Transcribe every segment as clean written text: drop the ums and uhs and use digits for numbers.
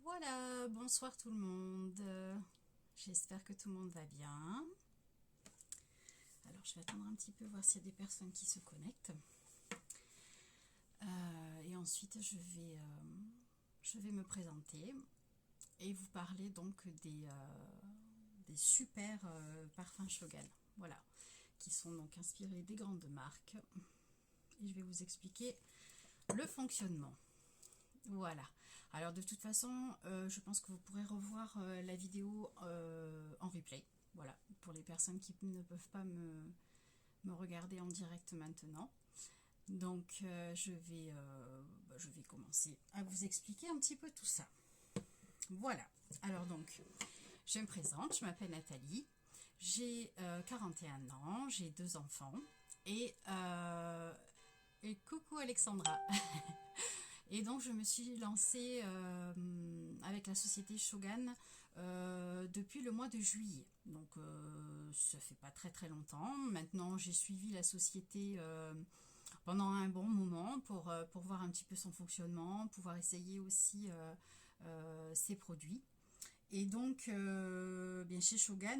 Voilà, bonsoir tout le monde. J'espère que tout le monde va bien. Alors, je vais attendre un petit peu, voir s'il y a des personnes qui se connectent. Et ensuite, je vais me présenter et vous parler donc des super parfums Shogun. Voilà, qui sont donc inspirés des grandes marques. Et je vais vous expliquer le fonctionnement. Voilà. Alors de toute façon, je pense que vous pourrez revoir la vidéo en replay. Voilà, pour les personnes qui ne peuvent pas me regarder en direct maintenant. Donc je vais commencer à vous expliquer un petit peu tout ça. Voilà. Alors donc, je me présente, je m'appelle Nathalie. J'ai 41 ans, j'ai deux enfants. Et coucou Alexandra. Et donc je me suis lancée avec la société Shogun depuis le mois de juillet. Donc ça fait pas très très longtemps. Maintenant j'ai suivi la société pendant un bon moment pour voir un petit peu son fonctionnement, pouvoir essayer aussi ses produits. Et donc bien chez Shogun,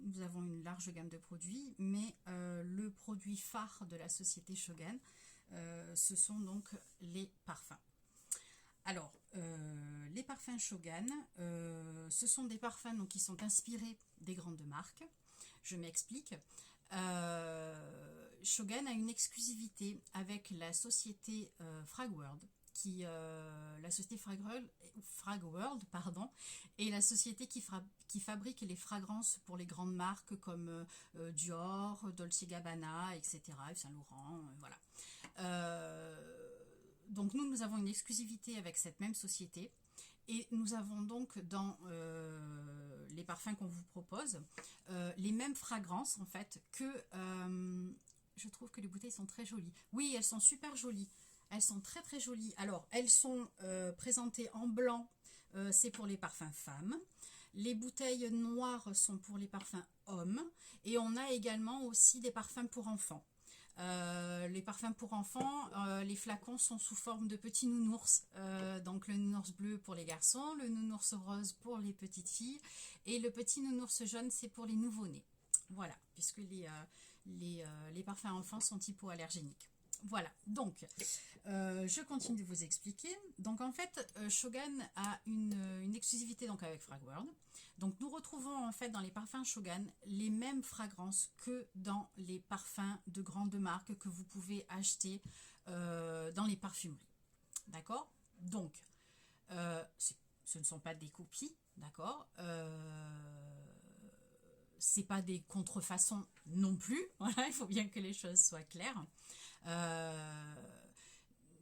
nous avons une large gamme de produits, mais le produit phare de la société Shogun, ce sont donc les parfums. Alors, les parfums Shogun, ce sont des parfums donc, qui sont inspirés des grandes marques. Je m'explique. Shogun a une exclusivité avec la société Fragworld, la société Fragworld, pardon, est la société qui fabrique les fragrances pour les grandes marques comme Dior, Dolce Gabbana, etc., Saint Laurent, voilà. Donc nous avons une exclusivité avec cette même société. Et nous avons donc dans les parfums qu'on vous propose les mêmes fragrances en fait que je trouve que les bouteilles sont très jolies. Oui, elles sont super jolies. Elles sont très très jolies. Alors, elles sont présentées en blanc, c'est pour les parfums femmes. Les bouteilles noires sont pour les parfums hommes. Et on a également aussi des parfums pour enfants. Les parfums pour enfants, les flacons sont sous forme de petits nounours. Donc le nounours bleu pour les garçons, le nounours rose pour les petites filles et le petit nounours jaune c'est pour les nouveau-nés. Voilà, puisque les parfums enfants sont hypoallergéniques. Voilà, donc je continue de vous expliquer. Donc en fait, Shogun a une exclusivité donc avec Fragworld. Donc nous retrouvons en fait dans les parfums Shogun les mêmes fragrances que dans les parfums de grandes marques que vous pouvez acheter dans les parfumeries. D'accord. Donc ce ne sont pas des copies, d'accord. C'est pas des contrefaçons non plus. Voilà, il faut bien que les choses soient claires.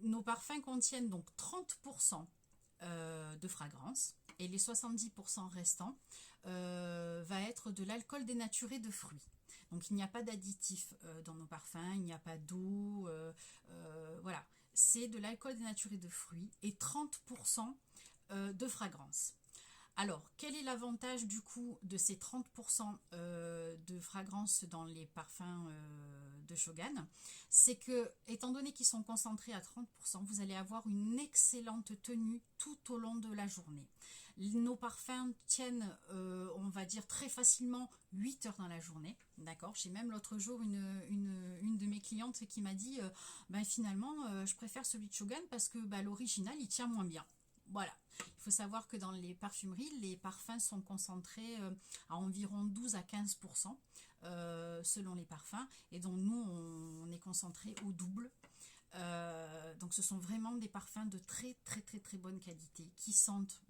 Nos parfums contiennent donc 30% de fragrance et les 70% restants va être de l'alcool dénaturé de fruits. Donc il n'y a pas d'additifs dans nos parfums, il n'y a pas d'eau, voilà. C'est de l'alcool dénaturé de fruits et 30% de fragrance. Alors, quel est l'avantage du coup de ces 30% de fragrance dans les parfums de Shogun? C'est que, étant donné qu'ils sont concentrés à 30%, vous allez avoir une excellente tenue tout au long de la journée. Nos parfums tiennent, on va dire, très facilement 8 heures dans la journée. D'accord. J'ai même l'autre jour une de mes clientes qui m'a dit finalement, je préfère celui de Shogun parce que l'original, il tient moins bien. Voilà. Il faut savoir que dans les parfumeries, les parfums sont concentrés à environ 12 à 15% selon les parfums. Et donc nous, on est concentré au double. Donc ce sont vraiment des parfums de très très très très bonne qualité qui sentent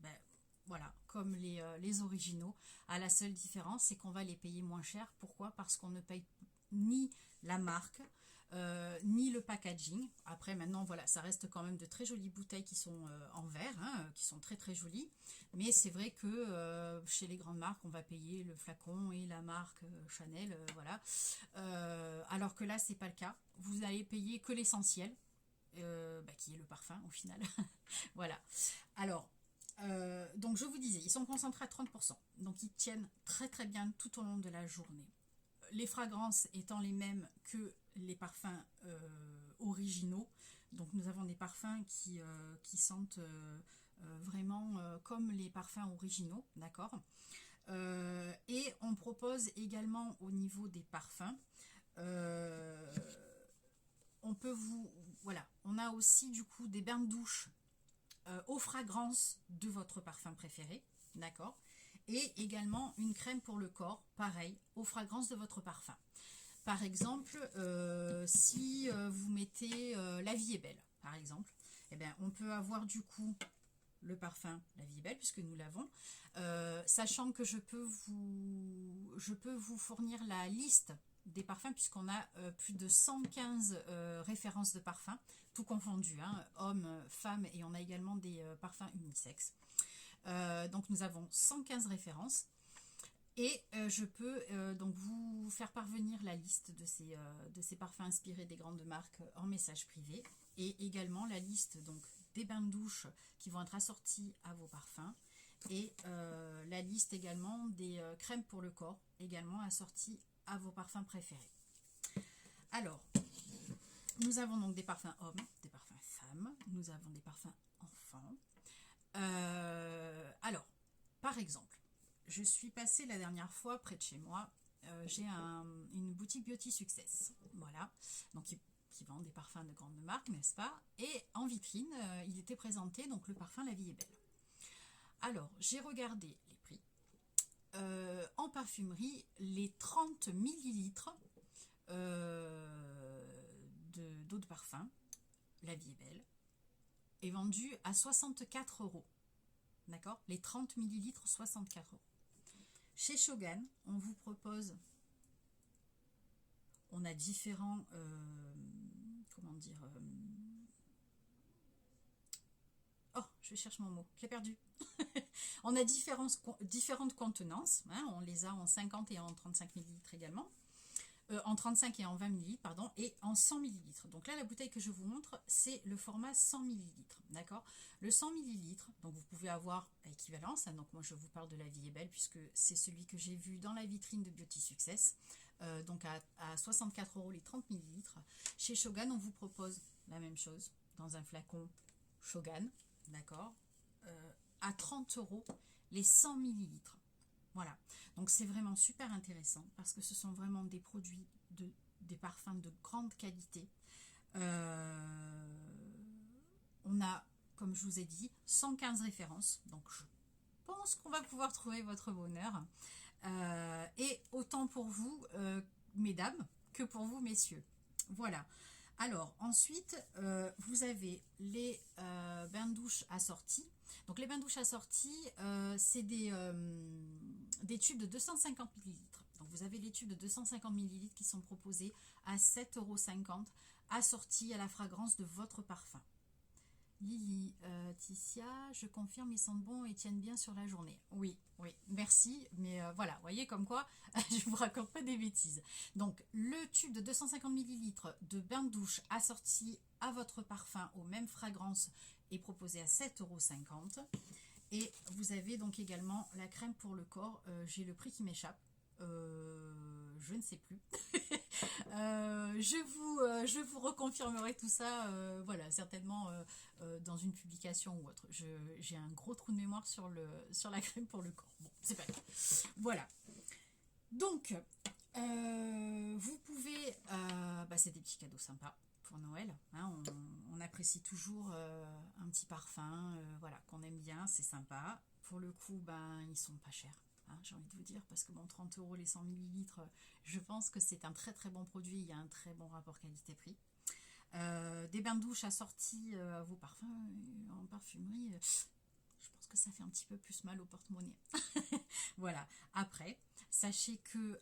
voilà, comme les originaux. À la seule différence, c'est qu'on va les payer moins cher. Pourquoi? Parce qu'on ne paye ni la marque, ni le packaging. Après, maintenant, voilà, ça reste quand même de très jolies bouteilles qui sont en verre, hein, qui sont très très jolies. Mais c'est vrai que chez les grandes marques, on va payer le flacon et la marque Chanel, voilà. Alors que là, c'est pas le cas. Vous n'allez payer que l'essentiel, qui est le parfum au final. Voilà. Alors, donc je vous disais, ils sont concentrés à 30%. Donc ils tiennent très très bien tout au long de la journée. Les fragrances étant les mêmes que les parfums originaux. Donc nous avons des parfums qui sentent vraiment comme les parfums originaux, d'accord. Et on propose également au niveau des parfums, on peut voilà, on a aussi du coup des bains de douche aux fragrances de votre parfum préféré, d'accord. Et également une crème pour le corps, pareil, aux fragrances de votre parfum. Par exemple, si vous mettez La vie est belle, par exemple, eh bien, on peut avoir du coup le parfum La vie est belle, puisque nous l'avons, sachant que je peux vous fournir la liste des parfums, puisqu'on a plus de 115 références de parfums, tout confondu, hein, hommes, femmes, et on a également des parfums unisexes. Donc nous avons 115 références. Et je peux donc vous faire parvenir la liste de ces parfums inspirés des grandes marques en message privé, et également la liste donc des bains de douche qui vont être assortis à vos parfums, et la liste également des crèmes pour le corps également assorties à vos parfums préférés. Alors, nous avons donc des parfums hommes, des parfums femmes, nous avons des parfums enfants. Alors, par exemple, je suis passée la dernière fois près de chez moi. J'ai une boutique Beauty Success, voilà, donc qui vend des parfums de grandes marques, n'est-ce pas? Et en vitrine, il était présenté donc le parfum La vie est belle. Alors, j'ai regardé les prix. En parfumerie, les 30 millilitres d'eau de parfum, La vie est belle, est vendu à 64 €. D'accord? Les 30 millilitres, 64 €. Chez Shogun, on vous propose, on a différents, comment dire, oh, je cherche mon mot, je l'ai perdu. On a différentes contenances, hein, on les a en 50 et en 35 millilitres également. En 35 et en 20 millilitres, pardon, et en 100 millilitres. Donc là, la bouteille que je vous montre, c'est le format 100 millilitres, d'accord. Le 100 millilitres, donc vous pouvez avoir l'équivalence, hein, donc moi je vous parle de La vie est belle, puisque c'est celui que j'ai vu dans la vitrine de Beauty Success, donc à 64 € les 30 millilitres. Chez Shogun, on vous propose la même chose, dans un flacon Shogun, d'accord, à 30 € les 100 millilitres. Voilà, donc c'est vraiment super intéressant parce que ce sont vraiment des produits, des parfums de grande qualité. On a, comme je vous ai dit, 115 références, donc je pense qu'on va pouvoir trouver votre bonheur. Et autant pour vous, mesdames, que pour vous, messieurs. Voilà. Alors, ensuite, vous avez les bains de douche assortis. Donc, les bains de douche assortis, c'est des tubes de 250 millilitres. Donc, vous avez les tubes de 250 millilitres qui sont proposés à 7,50 € assortis à la fragrance de votre parfum. Lily, Ticia, je confirme, ils sentent bon et tiennent bien sur la journée. Oui, oui, merci. Mais voilà, vous voyez comme quoi, je ne vous raconte pas des bêtises. Donc, le tube de 250 millilitres de bain de douche assorti à votre parfum aux mêmes fragrances est proposé à 7,50 €. Et vous avez donc également la crème pour le corps. J'ai le prix qui m'échappe. Je ne sais plus. Je vous reconfirmerai tout ça, voilà, certainement dans une publication ou autre. J'ai un gros trou de mémoire sur la crème pour le corps. Bon, c'est pas grave. Voilà. Donc, vous pouvez, c'est des petits cadeaux sympas pour Noël. Hein, on apprécie toujours un petit parfum, voilà, qu'on aime bien, c'est sympa. Pour le coup, ils sont pas chers. Hein, j'ai envie de vous dire, parce que bon, 30 € les 100 millilitres, je pense que c'est un très très bon produit, il y a un très bon rapport qualité-prix. Des bains de douche assortis à vos parfums en parfumerie, je pense que ça fait un petit peu plus mal au porte-monnaie. Voilà. Après, sachez que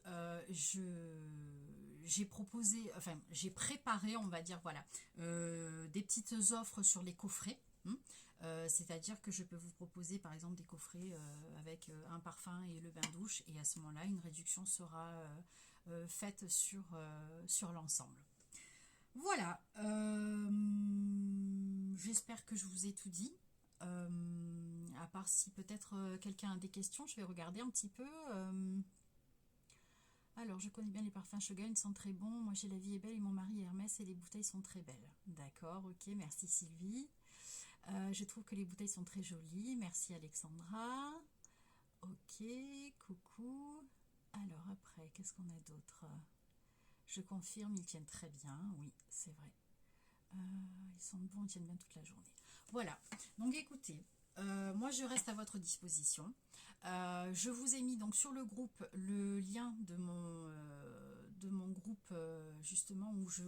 j'ai préparé, on va dire, voilà, des petites offres sur les coffrets. C'est-à-dire que je peux vous proposer par exemple des coffrets avec un parfum et le bain de douche, et à ce moment-là une réduction sera faite sur l'ensemble. Voilà, j'espère que je vous ai tout dit. À part si peut-être quelqu'un a des questions, je vais regarder un petit peu. Alors, je connais bien les parfums Shogun, ils sont très bons. Moi, j'ai La vie est belle et mon mari Hermès et les bouteilles sont très belles. D'accord, ok, merci Sylvie. Je trouve que les bouteilles sont très jolies. Merci Alexandra. Ok, coucou. Alors après, qu'est-ce qu'on a d'autre? Je confirme, ils tiennent très bien. Oui, c'est vrai. Ils sont bons, ils tiennent bien toute la journée. Voilà. Donc écoutez, moi je reste à votre disposition. Je vous ai mis donc sur le groupe le lien de mon groupe justement où je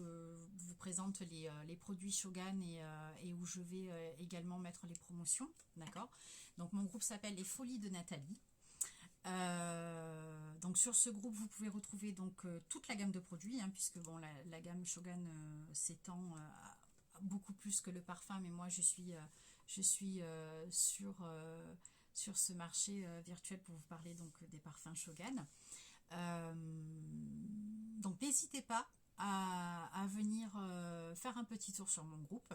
vous présente les produits Shogun et où je vais également mettre les promotions. D'accord. Donc mon groupe s'appelle Les Folies de Nathalie. Donc sur ce groupe vous pouvez retrouver donc toute la gamme de produits hein, puisque bon la gamme Shogun s'étend à beaucoup plus que le parfum, mais moi je suis sur ce marché virtuel pour vous parler donc des parfums Shogun. Euh, donc n'hésitez pas à venir faire un petit tour sur mon groupe.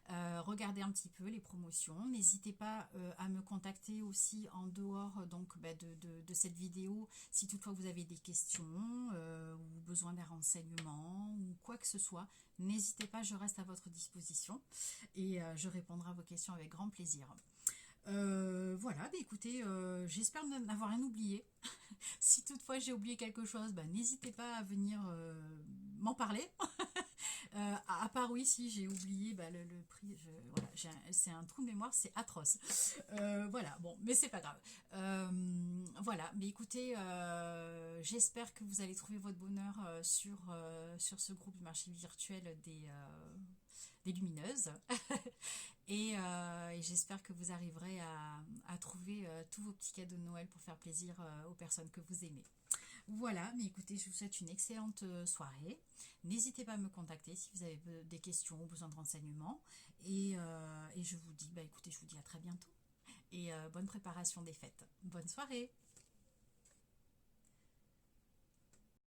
Regardez un petit peu les promotions. N'hésitez pas à me contacter aussi en dehors donc, de cette vidéo si toutefois vous avez des questions ou besoin d'un renseignement ou quoi que ce soit. N'hésitez pas, je reste à votre disposition et je répondrai à vos questions avec grand plaisir. Voilà, écoutez, j'espère n'avoir rien oublié. Si toutefois j'ai oublié quelque chose, n'hésitez pas à venir m'en parler. À part oui, si j'ai oublié le prix, voilà, c'est un trou de mémoire, c'est atroce. Voilà, bon, mais c'est pas grave. Voilà, mais écoutez, j'espère que vous allez trouver votre bonheur sur ce groupe du marché virtuel des lumineuses. Et j'espère que vous arriverez à trouver tous vos petits cadeaux de Noël pour faire plaisir aux personnes que vous aimez. Voilà, mais écoutez, je vous souhaite une excellente soirée. N'hésitez pas à me contacter si vous avez des questions ou besoin de renseignements. Et je vous dis, écoutez, je vous dis à très bientôt. Et bonne préparation des fêtes. Bonne soirée.